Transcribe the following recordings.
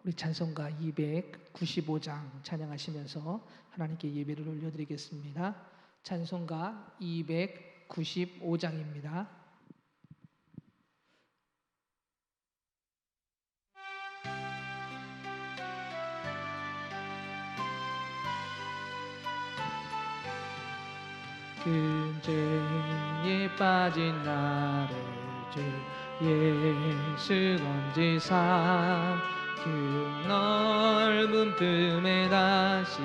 우리 찬송가 295장 찬양하시면서 하나님께 예배를 올려드리겠습니다. 찬송가 295장입니다. 근죄에 빠진 나를 주 예수 건지사 그 넓은 품에 다시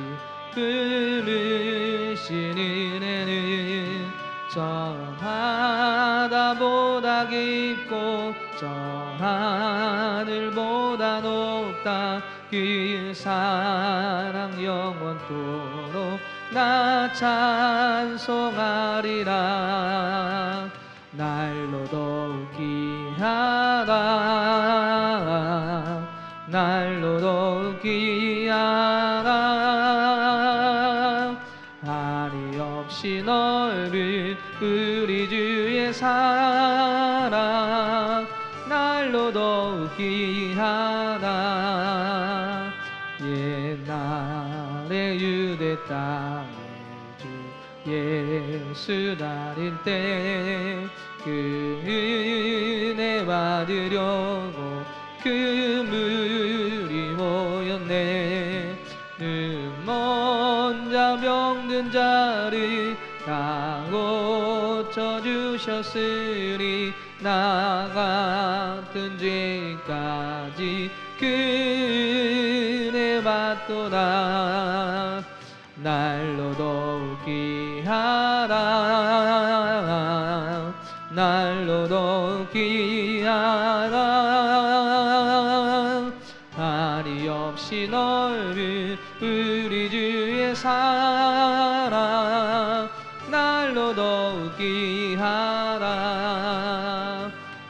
부르신 은혜는 저 바다보다 깊고 저 하늘보다 높다. 그 사랑 영원토록 나 찬송하리라. 날로 더욱 귀하다. 날로 더욱 귀하다. 아리 없이 넓은 우리 주의 사랑 날로 더욱 귀하다. 옛날에 유대 땅에 주 예수 다닐 때 그 은혜 받으려고 그 물이 모였네. 눈먼 자 병든 자를 다 고쳐주셨으니 나 같은 죄까지 그 은혜 받도다. 날로 더욱 귀하다. 날로 더욱 귀하다. 아리 없이 넓은 우리 주의 사랑 날로 더욱 귀하다.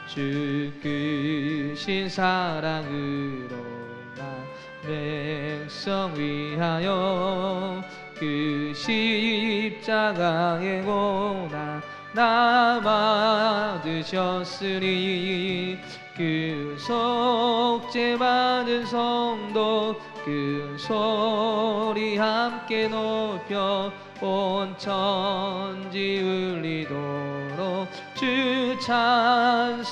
주 크신 사랑으로 나 백성 위하여 그 십자가의 고난 나 받으셨으니 그 속죄 받은 성도 그 소리 함께 높여 온 천지 울리도록 주 찬송하리라.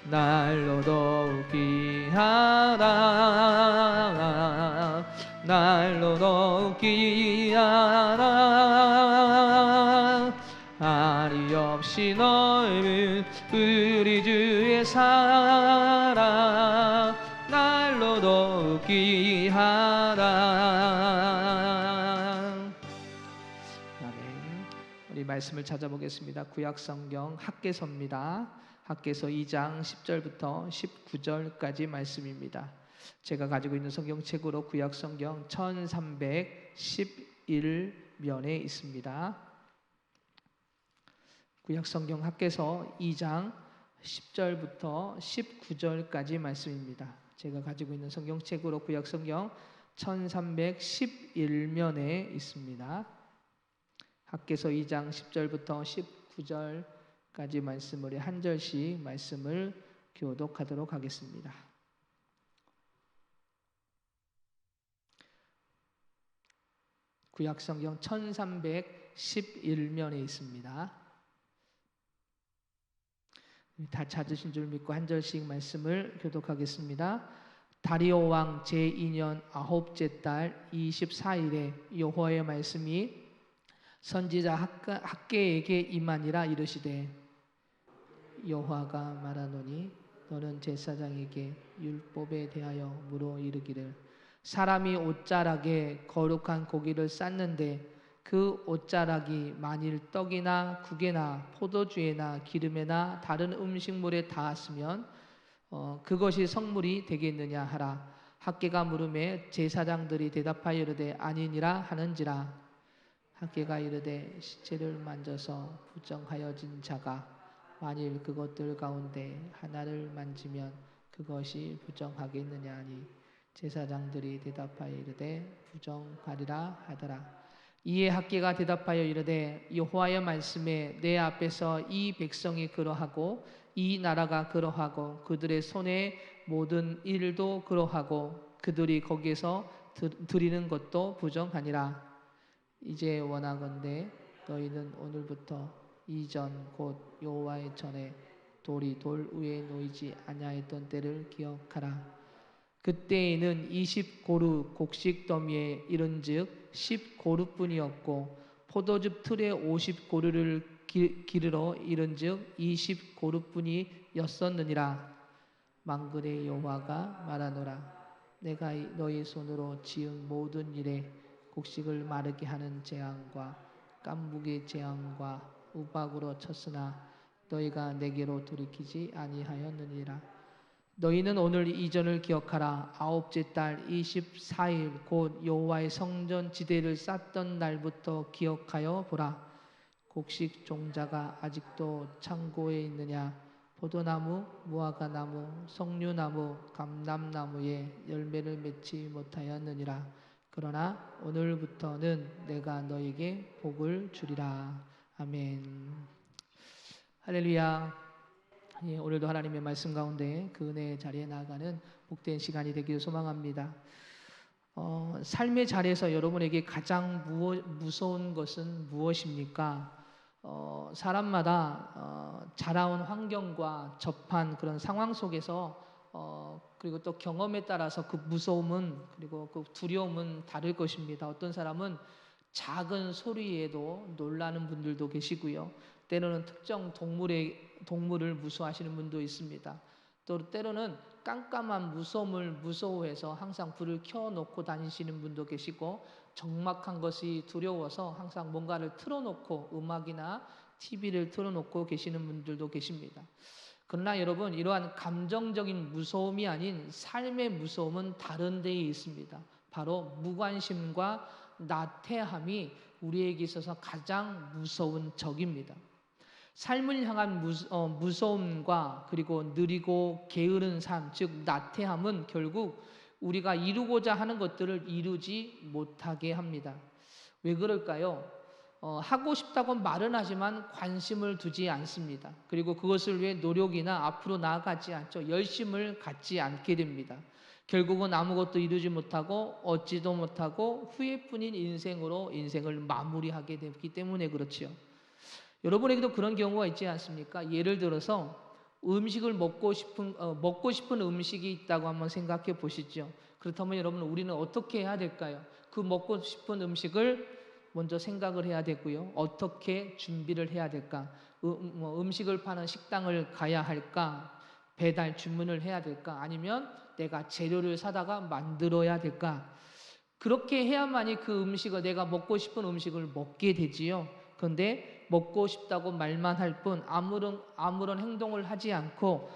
날로 더욱 귀하다. 날로 더욱 귀하다. 아리 없이 넓은 우리 주의 사랑 날로 더욱 귀하다. 아멘. 우리 말씀을 찾아보겠습니다. 구약성경 학개서입니다. 학개서 2장 10절부터 19절까지 말씀입니다. 제가 가지고 있는 성경책으로 구약성경 1311면에 있습니다. 구약성경 학개서 2장 10절부터 19절까지 말씀입니다. 제가 가지고 있는 성경책으로 구약성경 1311면에 있습니다. 학개서 2장 10절부터 19절까지 말씀을 한 절씩 말씀을 교독하도록 하겠습니다. 구약성경 1311면에 있습니다. 다 찾으신 줄 믿고 한 절씩 말씀을 교독하겠습니다. 다리오 왕 제2년 9째 달 24일에 여호와의 말씀이 선지자 학개에게 임하니라. 이르시되 여호와가 말하노니 너는 제사장에게 율법에 대하여 물어 이르기를 사람이 옷자락에 거룩한 고기를 쌓는데 그 옷자락이 만일 떡이나 국에나 포도주에나 기름에나 다른 음식물에 닿았으면 그것이 성물이 되겠느냐 하라. 학개가 물음에 제사장들이 대답하여 이르되 아니니라 하는지라. 학개가 이르되 시체를 만져서 부정하여진 자가 만일 그것들 가운데 하나를 만지면 그것이 부정하겠느냐 하니 제사장들이 대답하여 이르되 부정하리라 하더라. 이에 학개가 대답하여 이르되 여호와의 말씀에 내 앞에서 이 백성이 그러하고 이 나라가 그러하고 그들의 손의 모든 일도 그러하고 그들이 거기에서 드리는 것도 부정하니라. 이제 원하건대 너희는 오늘부터 이전 곧 여호와의 전에 돌이 돌 위에 놓이지 아니하였던 때를 기억하라. 그때에는 20고루 곡식 더미에 이른즉 10고루뿐이었고 포도즙 틀에 50고루를 기르러 이른즉 20고루뿐이었었느니라. 만군의 여호와가 말하노라. 내가 너희 손으로 지은 모든 일에 곡식을 마르게 하는 재앙과 깐부의 재앙과 우박으로 쳤으나 너희가 내게로 돌이키지 아니하였느니라. 너희는 오늘 이전을 기억하라. 아홉째 달 24일 곧 여호와의 성전 지대를 쌓던 날부터 기억하여 보라. 곡식 종자가 아직도 창고에 있느냐? 포도나무, 무화과나무, 석류나무, 감람나무에 열매를 맺지 못하였느니라. 그러나 오늘부터는 내가 너에게 복을 주리라. 아멘. 할렐루야. 예, 오늘도 하나님의 말씀 가운데 그 은혜의 자리에 나아가는 복된 시간이 되기를 소망합니다. 삶의 자리에서 여러분에게 가장 무서운 것은 무엇입니까? 사람마다 자라온 환경과 접한 그런 상황 속에서 그리고 또 경험에 따라서 그 무서움은 그리고 그 두려움은 다를 것입니다. 어떤 사람은 작은 소리에도 놀라는 분들도 계시고요. 때로는 특정 동물을 무서워하시는 분도 있습니다. 또 때로는 깜깜한 무서움을 무서워해서 항상 불을 켜놓고 다니시는 분도 계시고, 적막한 것이 두려워서 항상 뭔가를 틀어놓고 음악이나 TV를 틀어놓고 계시는 분들도 계십니다. 그러나 여러분, 이러한 감정적인 무서움이 아닌 삶의 무서움은 다른 데에 있습니다. 바로 무관심과 나태함이 우리에게 있어서 가장 무서운 적입니다. 삶을 향한 무서움과 그리고 느리고 게으른 삶, 즉 나태함은 결국 우리가 이루고자 하는 것들을 이루지 못하게 합니다. 왜 그럴까요? 하고 싶다고 말은 하지만 관심을 두지 않습니다. 그리고 그것을 위해 노력이나 앞으로 나아가지 않죠. 열심을 갖지 않게 됩니다. 결국은 아무것도 이루지 못하고 얻지도 못하고 후회뿐인 인생으로 인생을 마무리하게 되기 때문에 그렇지요. 여러분에게도 그런 경우가 있지 않습니까? 예를 들어서 음식을 먹고 싶은 음식이 있다고 한번 생각해 보시죠. 그렇다면 여러분, 우리는 어떻게 해야 될까요? 그 먹고 싶은 음식을 먼저 생각을 해야 되고요. 어떻게 준비를 해야 될까? 음식을 파는 식당을 가야 할까? 배달 주문을 해야 될까? 아니면 내가 재료를 사다가 만들어야 될까? 그렇게 해야만이 그 음식을, 내가 먹고 싶은 음식을 먹게 되지요. 그런데 먹고 싶다고 말만 할 뿐 아무런 행동을 하지 않고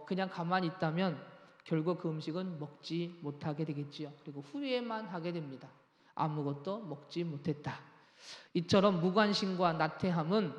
그냥 가만히 있다면 결국 그 음식은 먹지 못하게 되겠지요. 그리고 후회만 하게 됩니다. 아무것도 먹지 못했다. 이처럼 무관심과 나태함은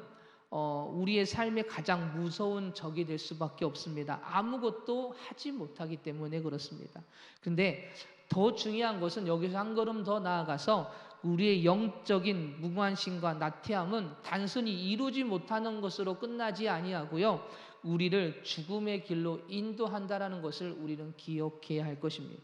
우리의 삶의 가장 무서운 적이 될 수밖에 없습니다. 아무것도 하지 못하기 때문에 그렇습니다. 그런데 더 중요한 것은 여기서 한 걸음 더 나아가서 우리의 영적인 무관심과 나태함은 단순히 이루지 못하는 것으로 끝나지 아니하고요, 우리를 죽음의 길로 인도한다라는 것을 우리는 기억해야 할 것입니다.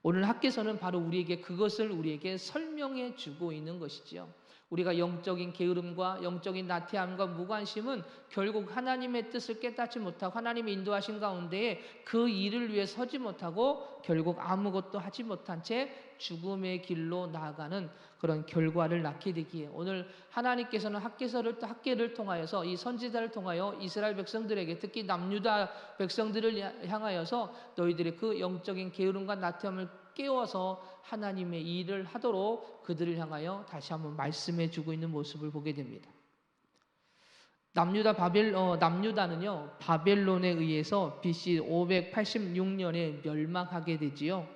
오늘 학개서는 바로 그것을 우리에게 설명해 주고 있는 것이지요. 우리가 영적인 게으름과 영적인 나태함과 무관심은 결국 하나님의 뜻을 깨닫지 못하고 하나님의 인도하신 가운데에 그 일을 위해 서지 못하고 결국 아무것도 하지 못한 채 죽음의 길로 나아가는 그런 결과를 낳게 되기에, 오늘 하나님께서는 학개를 통하여서 이 선지자를 통하여 이스라엘 백성들에게, 특히 남유다 백성들을 향하여서 너희들의 그 영적인 게으름과 나태함을 깨워서 하나님의 일을 하도록 그들을 향하여 다시 한번 말씀해 주고 있는 모습을 보게 됩니다. 남유다는요, 바벨론에 의해서 BC 586년에 멸망하게 되지요.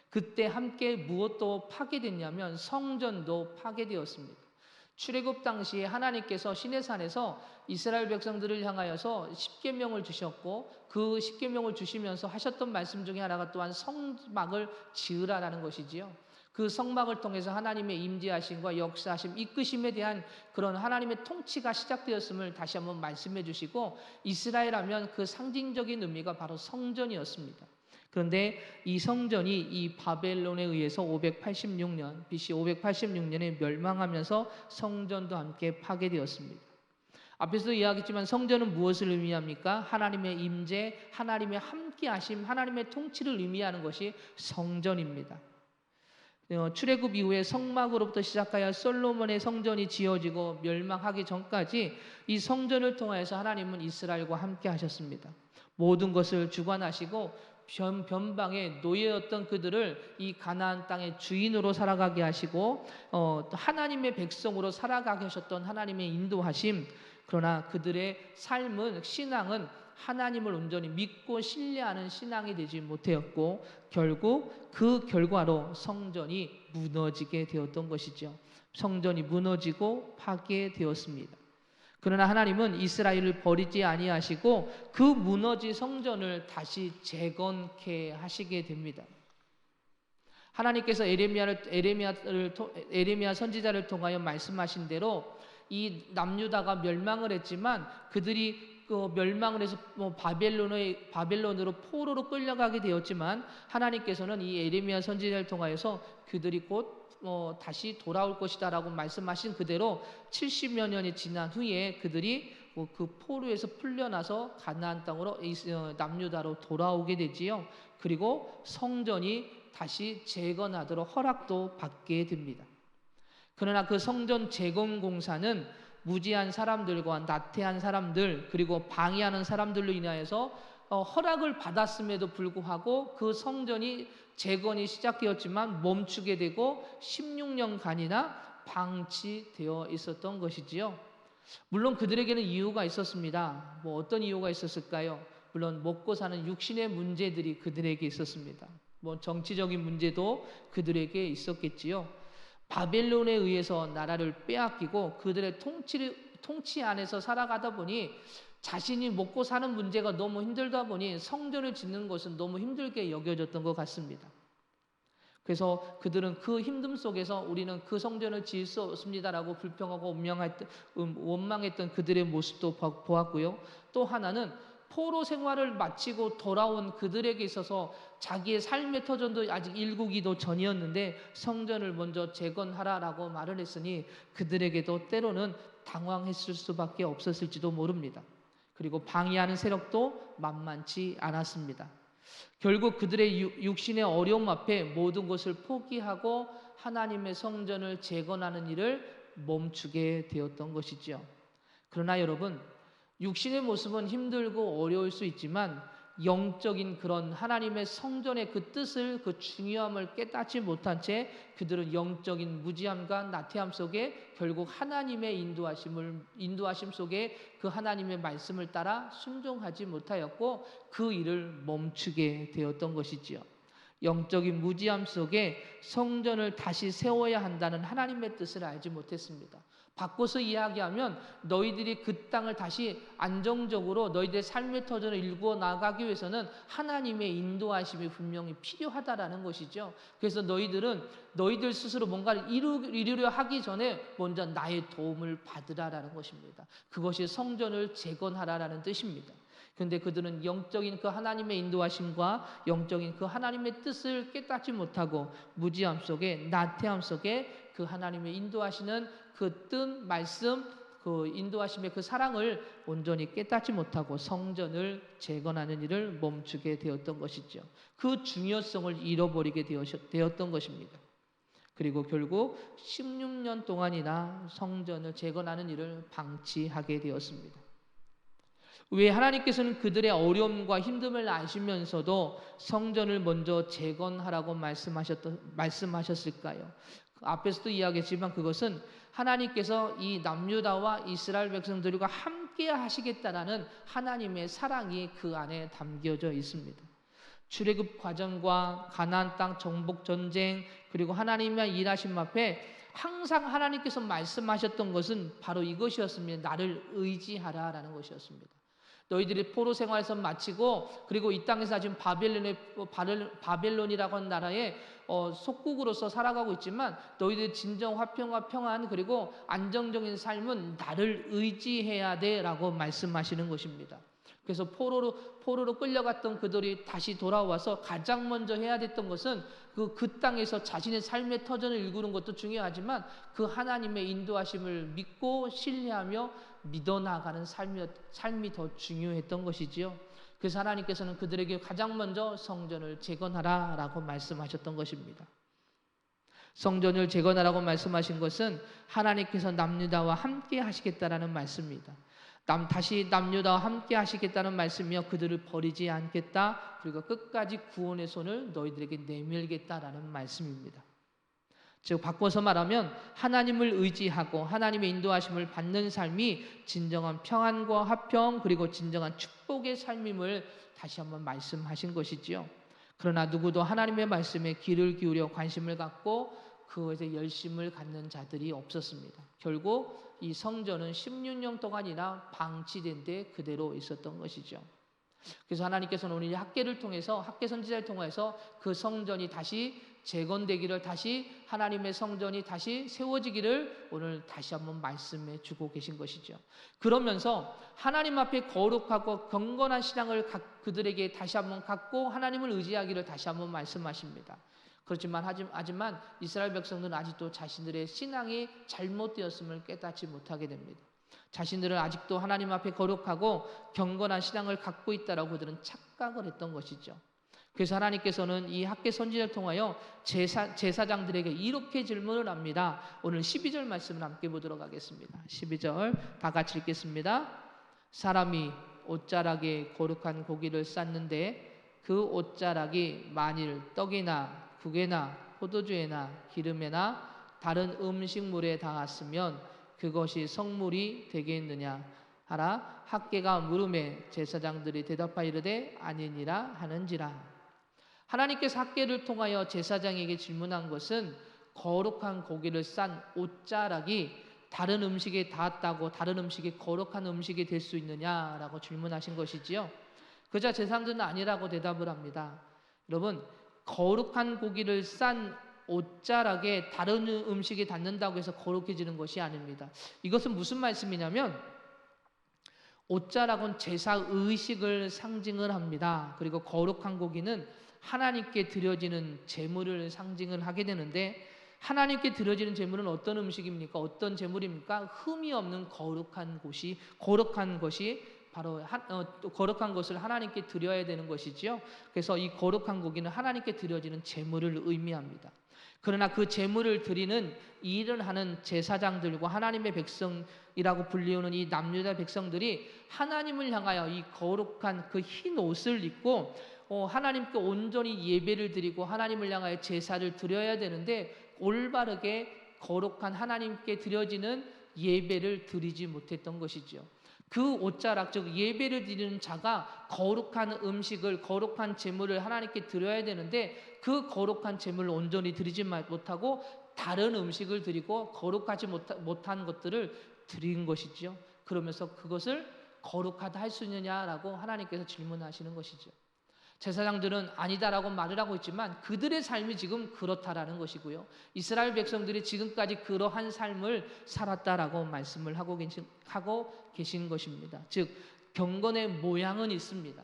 그때 함께 무엇도 파괴됐냐면 성전도 파괴되었습니다. 출애굽 당시에 하나님께서 시내산에서 이스라엘 백성들을 향하여서 십계명을 주셨고, 그 십계명을 주시면서 하셨던 말씀 중에 하나가 또한 성막을 지으라라는 것이지요. 그 성막을 통해서 하나님의 임재하심과 역사하심, 이끄심에 대한 그런 하나님의 통치가 시작되었음을 다시 한번 말씀해 주시고, 이스라엘 하면 그 상징적인 의미가 바로 성전이었습니다. 그런데 이 성전이 이 바벨론에 의해서 586년, BC 586년에 멸망하면서 성전도 함께 파괴되었습니다. 앞에서도 이야기했지만 성전은 무엇을 의미합니까? 하나님의 임재, 하나님의 함께하심, 하나님의 통치를 의미하는 것이 성전입니다. 출애굽 이후에 성막으로부터 시작하여 솔로몬의 성전이 지어지고 멸망하기 전까지 이 성전을 통하여서 하나님은 이스라엘과 함께 하셨습니다. 모든 것을 주관하시고 변방의 노예였던 그들을 이 가나안 땅의 주인으로 살아가게 하시고 하나님의 백성으로 살아가게 하셨던 하나님의 인도하심, 그러나 그들의 삶은, 신앙은 하나님을 온전히 믿고 신뢰하는 신앙이 되지 못하였고 결국 그 결과로 성전이 무너지게 되었던 것이죠. 성전이 무너지고 파괴되었습니다. 그러나 하나님은 이스라엘을 버리지 아니하시고 그 무너진 성전을 다시 재건케 하시게 됩니다. 하나님께서 에레미야 선지자를 통하여 말씀하신 대로 이 남유다가 멸망을 했지만 그들이 멸망을 해서 바벨론으로 포로로 끌려가게 되었지만 하나님께서는 이 에레미야 선지자를 통하여서 그들이 곧 다시 돌아올 것이다라고 말씀하신 그대로 70여 년이 지난 후에 그들이 그 포로에서 풀려나서 가나안 땅으로 남유다로 돌아오게 되지요. 그리고 성전이 다시 재건하도록 허락도 받게 됩니다. 그러나 그 성전 재건 공사는 무지한 사람들과 나태한 사람들, 그리고 방해하는 사람들로 인하여서 허락을 받았음에도 불구하고 그 성전이 재건이 시작되었지만 멈추게 되고 16년간이나 방치되어 있었던 것이지요. 물론 그들에게는 이유가 있었습니다. 어떤 이유가 있었을까요? 물론 먹고 사는 육신의 문제들이 그들에게 있었습니다. 정치적인 문제도 그들에게 있었겠지요. 바벨론에 의해서 나라를 빼앗기고 그들의 통치 안에서 살아가다 보니 자신이 먹고 사는 문제가 너무 힘들다 보니 성전을 짓는 것은 너무 힘들게 여겨졌던 것 같습니다. 그래서 그들은 그 힘듦 속에서 우리는 그 성전을 지을 수 없습니다라고 불평하고 원망했던 그들의 모습도 보았고요. 또 하나는 포로 생활을 마치고 돌아온 그들에게 있어서 자기의 삶의 터전도 아직 일구기도 전이었는데 성전을 먼저 재건하라라고 말을 했으니 그들에게도 때로는 당황했을 수밖에 없었을지도 모릅니다. 그리고 방해하는 세력도 만만치 않았습니다. 결국 그들의 육신의 어려움 앞에 모든 것을 포기하고 하나님의 성전을 재건하는 일을 멈추게 되었던 것이죠. 그러나 여러분, 육신의 모습은 힘들고 어려울 수 있지만 영적인 그런 하나님의 성전의 그 뜻을, 그 중요함을 깨닫지 못한 채 그들은 영적인 무지함과 나태함 속에 결국 하나님의 인도하심 속에 그 하나님의 말씀을 따라 순종하지 못하였고 그 일을 멈추게 되었던 것이지요. 영적인 무지함 속에 성전을 다시 세워야 한다는 하나님의 뜻을 알지 못했습니다. 바꿔서 이야기하면 너희들이 그 땅을 다시 안정적으로 너희들의 삶의 터전을 일구어 나가기 위해서는 하나님의 인도하심이 분명히 필요하다라는 것이죠. 그래서 너희들 스스로 뭔가를 이루려 하기 전에 먼저 나의 도움을 받으라라는 것입니다. 그것이 성전을 재건하라라는 뜻입니다. 그런데 그들은 영적인 그 하나님의 인도하심과 영적인 그 하나님의 뜻을 깨닫지 못하고 무지함 속에, 나태함 속에 그 하나님의 인도하시는 그 뜻, 말씀, 그 인도하심의 그 사랑을 온전히 깨닫지 못하고 성전을 재건하는 일을 멈추게 되었던 것이죠. 그 중요성을 잃어버리게 되었던 것입니다. 그리고 결국 16년 동안이나 성전을 재건하는 일을 방치하게 되었습니다. 왜 하나님께서는 그들의 어려움과 힘듦을 아시면서도 성전을 먼저 재건하라고 말씀하셨을까요? 앞에서도 이야기했지만 그것은 하나님께서 이 남유다와 이스라엘 백성들과 함께 하시겠다라는 하나님의 사랑이 그 안에 담겨져 있습니다. 출애굽 과정과 가나안 땅 정복 전쟁, 그리고 하나님의 일하심 앞에 항상 하나님께서 말씀하셨던 것은 바로 이것이었습니다. 나를 의지하라라는 것이었습니다. 너희들이 포로 생활에서 마치고 그리고 이 땅에서 지금 바벨론이라고 하는 나라에 속국으로서 살아가고 있지만 너희들 진정 화평과 평안 그리고 안정적인 삶은 나를 의지해야 돼라고 말씀하시는 것입니다. 그래서 포로로 끌려갔던 그들이 다시 돌아와서 가장 먼저 해야 됐던 것은 그 땅에서 자신의 삶의 터전을 일구는 것도 중요하지만 그 하나님의 인도하심을 믿고 신뢰하며 믿어나가는 삶이 더 중요했던 것이지요. 그래서 하나님께서는 그들에게 가장 먼저 성전을 재건하라라고 말씀하셨던 것입니다. 성전을 재건하라고 말씀하신 것은 하나님께서 남유다와 함께 하시겠다라는 말씀입니다. 다시 남유다와 함께 하시겠다는 말씀이며 그들을 버리지 않겠다. 그리고 끝까지 구원의 손을 너희들에게 내밀겠다라는 말씀입니다. 즉 바꿔서 말하면 하나님을 의지하고 하나님의 인도하심을 받는 삶이 진정한 평안과 화평 그리고 진정한 축복의 삶임을 다시 한번 말씀하신 것이지요. 그러나 누구도 하나님의 말씀에 귀를 기울여 관심을 갖고 그것에 열심을 갖는 자들이 없었습니다. 결국 이 성전은 16년 동안이나 방치된 데 그대로 있었던 것이죠. 그래서 하나님께서는 오늘 이 학계를 통해서 학계 선지자를 통해서 그 성전이 다시 재건되기를 다시 하나님의 성전이 다시 세워지기를 오늘 다시 한번 말씀해 주고 계신 것이죠. 그러면서 하나님 앞에 거룩하고 경건한 신앙을 그들에게 다시 한번 갖고 하나님을 의지하기를 다시 한번 말씀하십니다. 그렇지만 하지만 이스라엘 백성들은 아직도 자신들의 신앙이 잘못되었음을 깨닫지 못하게 됩니다. 자신들은 아직도 하나님 앞에 거룩하고 경건한 신앙을 갖고 있다라고 그들은 착각을 했던 것이죠. 그래서 하나님께서는 이 학계 선지자를 통하여 제사장들에게 이렇게 질문을 합니다. 오늘 12절 말씀을 함께 보도록 하겠습니다. 12절 다 같이 읽겠습니다. 사람이 옷자락에 거룩한 고기를 쌌는데 그 옷자락이 만일 떡이나 국에나 포도주에나 기름에나 다른 음식물에 닿았으면 그것이 성물이 되겠느냐 하라. 학계가 물음에 제사장들이 대답하이르되 아니니라 하는지라. 하나님께서 학계를 통하여 제사장에게 질문한 것은 거룩한 고기를 싼 옷자락이 다른 음식에 닿았다고 다른 음식이 거룩한 음식이 될 수 있느냐라고 질문하신 것이지요. 그자 제사장들은 아니라고 대답을 합니다. 여러분, 거룩한 고기를 싼 옷자락에 다른 음식이 닿는다고 해서 거룩해지는 것이 아닙니다. 이것은 무슨 말씀이냐면 옷자락은 제사 의식을 상징을 합니다. 그리고 거룩한 고기는 하나님께 드려지는 제물을 상징을 하게 되는데 하나님께 드려지는 제물은 어떤 음식입니까? 어떤 제물입니까? 흠이 없는 거룩한 것이 바로 거룩한 것을 하나님께 드려야 되는 것이지요. 그래서 이 거룩한 고기는 하나님께 드려지는 제물을 의미합니다. 그러나 그 제물을 드리는 일을 하는 제사장들과 하나님의 백성이라고 불리우는 이 남유다 백성들이 하나님을 향하여 이 거룩한 그 흰 옷을 입고 하나님께 온전히 예배를 드리고 하나님을 향하여 제사를 드려야 되는데 올바르게 거룩한 하나님께 드려지는 예배를 드리지 못했던 것이죠. 그 옷자락 즉 예배를 드리는 자가 거룩한 음식을 거룩한 제물을 하나님께 드려야 되는데 그 거룩한 제물을 온전히 드리지 못하고 다른 음식을 드리고 거룩하지 못한 것들을 드린 것이죠. 그러면서 그것을 거룩하다 할 수 있느냐라고 하나님께서 질문하시는 것이죠. 제사장들은 아니다라고 말을 하고 있지만 그들의 삶이 지금 그렇다라는 것이고요. 이스라엘 백성들이 지금까지 그러한 삶을 살았다라고 말씀을 하고 계신 것입니다. 즉 경건의 모양은 있습니다.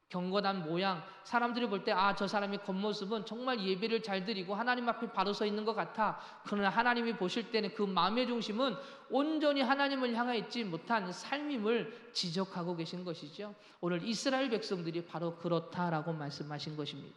경건한 모양, 사람들이 볼 때 저 사람의 겉모습은 정말 예배를 잘 드리고 하나님 앞에 바로 서 있는 것 같아. 그러나 하나님이 보실 때는 그 마음의 중심은 온전히 하나님을 향해 있지 못한 삶임을 지적하고 계신 것이죠. 오늘 이스라엘 백성들이 바로 그렇다라고 말씀하신 것입니다.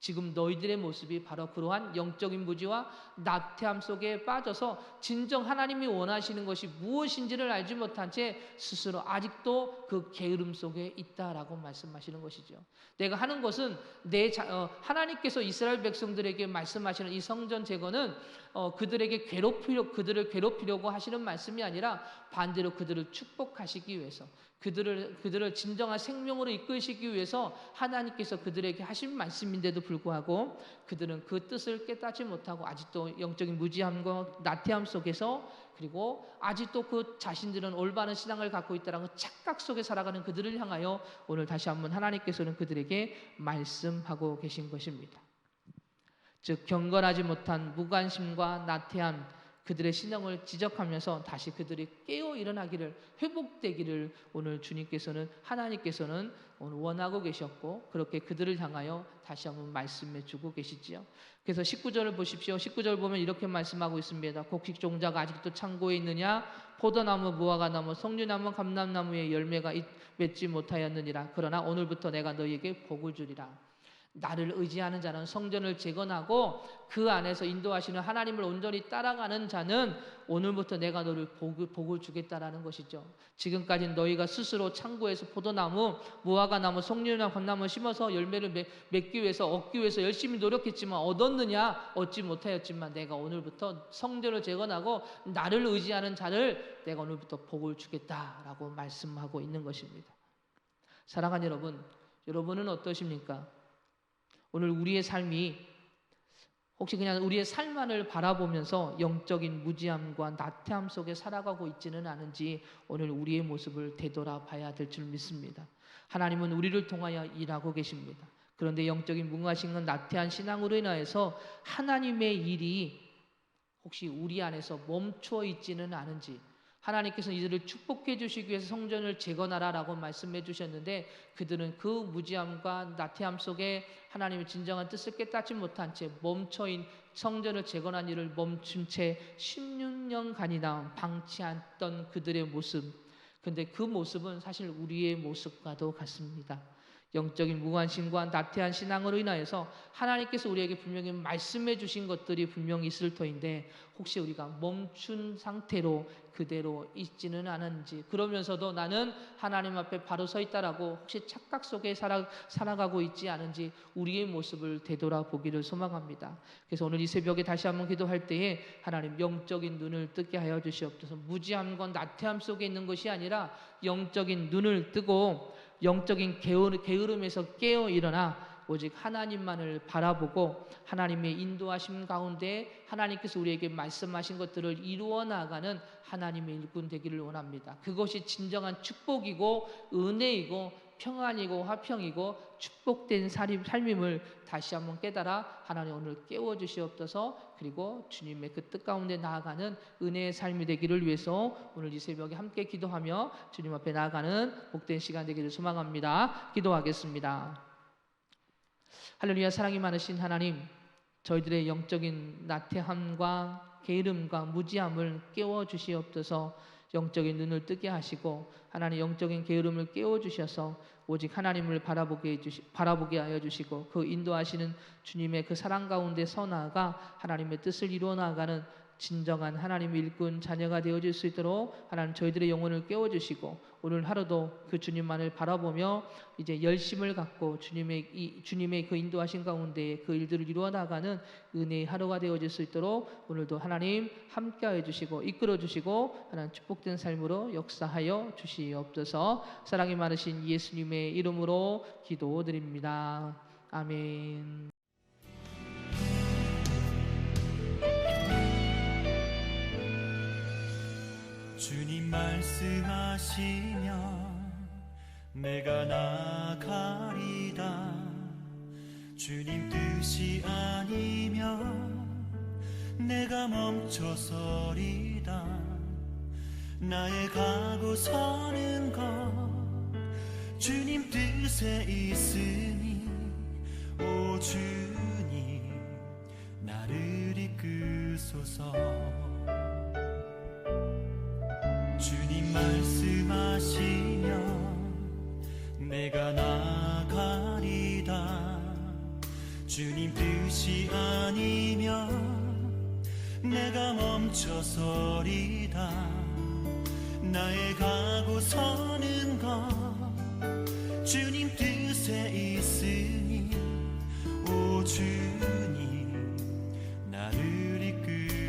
지금 너희들의 모습이 바로 그러한 영적인 무지와 나태함 속에 빠져서 진정 하나님이 원하시는 것이 무엇인지를 알지 못한 채 스스로 아직도 그 게으름 속에 있다라고 말씀하시는 것이죠. 내가 하는 것은 하나님께서 이스라엘 백성들에게 말씀하시는 이 성전 재건은 그들을 괴롭히려고 하시는 말씀이 아니라 반대로 그들을 축복하시기 위해서, 그들을 진정한 생명으로 이끄시기 위해서 하나님께서 그들에게 하신 말씀인데도 불구하고 그들은 그 뜻을 깨닫지 못하고 아직도 영적인 무지함과 나태함 속에서, 그리고 아직도 그 자신들은 올바른 신앙을 갖고 있다는 착각 속에 살아가는 그들을 향하여 오늘 다시 한번 하나님께서는 그들에게 말씀하고 계신 것입니다. 즉 경건하지 못한 무관심과 나태함, 그들의 신앙을 지적하면서 다시 그들이 깨어 일어나기를, 회복되기를 오늘 하나님께서는 오늘 원하고 계셨고, 그렇게 그들을 향하여 다시 한번 말씀해 주고 계시지요. 그래서 19절을 보십시오. 19절 보면 이렇게 말씀하고 있습니다. 곡식 종자가 아직도 창고에 있느냐? 포도나무, 무화과나무, 석류나무, 감람나무의 열매가 맺지 못하였느니라. 그러나 오늘부터 내가 너희에게 복을 주리라. 나를 의지하는 자는 성전을 재건하고 그 안에서 인도하시는 하나님을 온전히 따라가는 자는 오늘부터 내가 너를 복을 주겠다라는 것이죠. 지금까지 너희가 스스로 창고에서 포도나무, 무화과나무, 석류나무, 감나무 심어서 열매를 맺기 위해서, 얻기 위해서 열심히 노력했지만 얻었느냐? 얻지 못하였지만 내가 오늘부터 성전을 재건하고 나를 의지하는 자를 내가 오늘부터 복을 주겠다라고 말씀하고 있는 것입니다. 사랑하는 여러분, 여러분은 어떠십니까? 오늘 우리의 삶이 혹시 그냥 우리의 삶만을 바라보면서 영적인 무지함과 나태함 속에 살아가고 있지는 않은지 오늘 우리의 모습을 되돌아봐야 될 줄 믿습니다. 하나님은 우리를 통하여 일하고 계십니다. 그런데 영적인 무관심과 나태한 신앙으로 인하여서 하나님의 일이 혹시 우리 안에서 멈춰 있지는 않은지, 하나님께서 이들을 축복해 주시기 위해서 성전을 재건하라라고 말씀해 주셨는데 그들은 그 무지함과 나태함 속에 하나님의 진정한 뜻을 깨닫지 못한 채 멈춰인 성전을 재건한 일을 멈춘 채 16년간이나 방치했던 그들의 모습, 근데 그 모습은 사실 우리의 모습과도 같습니다. 영적인 무관심과 나태한 신앙으로 인하여서 하나님께서 우리에게 분명히 말씀해 주신 것들이 분명히 있을 터인데 혹시 우리가 멈춘 상태로 그대로 있지는 않은지, 그러면서도 나는 하나님 앞에 바로 서 있다라고 혹시 착각 속에 살아가고 있지 않은지 우리의 모습을 되돌아보기를 소망합니다. 그래서 오늘 이 새벽에 다시 한번 기도할 때에 하나님 영적인 눈을 뜨게 하여 주시옵소서. 무지함과 나태함 속에 있는 것이 아니라 영적인 눈을 뜨고 영적인 게으름에서 깨어 일어나 오직 하나님만을 바라보고 하나님의 인도하심 가운데 하나님께서 우리에게 말씀하신 것들을 이루어 나가는 하나님의 일꾼 되기를 원합니다. 그것이 진정한 축복이고 은혜이고 평안이고 화평이고 축복된 삶임을 다시 한번 깨달아 하나님 오늘 깨워주시옵소서. 그리고 주님의 그 뜻 가운데 나아가는 은혜의 삶이 되기를 위해서 오늘 이 새벽에 함께 기도하며 주님 앞에 나아가는 복된 시간 되기를 소망합니다. 기도하겠습니다. 할렐루야. 사랑이 많으신 하나님, 저희들의 영적인 나태함과 게으름과 무지함을 깨워주시옵소서. 영적인 눈을 뜨게 하시고 하나님 영적인 게으름을 깨워주셔서 오직 하나님을 바라보게 하여 주시고 그 인도하시는 주님의 그 사랑 가운데 서 나아가 하나님의 뜻을 이루어 나가는 진정한 하나님의 일꾼 자녀가 되어질 수 있도록 하나님 저희들의 영혼을 깨워주시고 오늘 하루도 그 주님만을 바라보며 이제 열심을 갖고 주님의 그 인도하신 가운데 그 일들을 이루어 나가는 은혜의 하루가 되어질 수 있도록 오늘도 하나님 함께하여 주시고 이끌어 주시고 하나님 축복된 삶으로 역사하여 주시옵소서. 사랑이 많으신 예수님의 이름으로 기도드립니다. 아멘. 주님 말씀하시면 내가 나가리다. 주님 뜻이 아니면 내가 멈춰서리다. 나의 가고 서는 것 주님 뜻에 있으니 오 주님 나를 이끄소서. 주님 말씀하시면 내가 나가리다. 주님 뜻이 아니면 내가 멈춰서리다. 나의 가고 서는 것 주님 뜻에 있으니 오 주님 나를 이끌소서.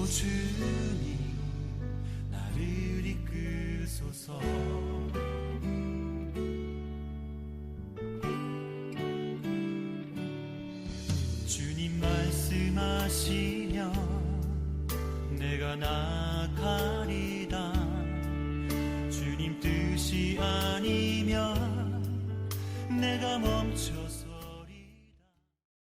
오 주님 나를 이끄소서. 주님 말씀하시면 내가 나가리다. 주님 뜻이 아니면 내가 멈춰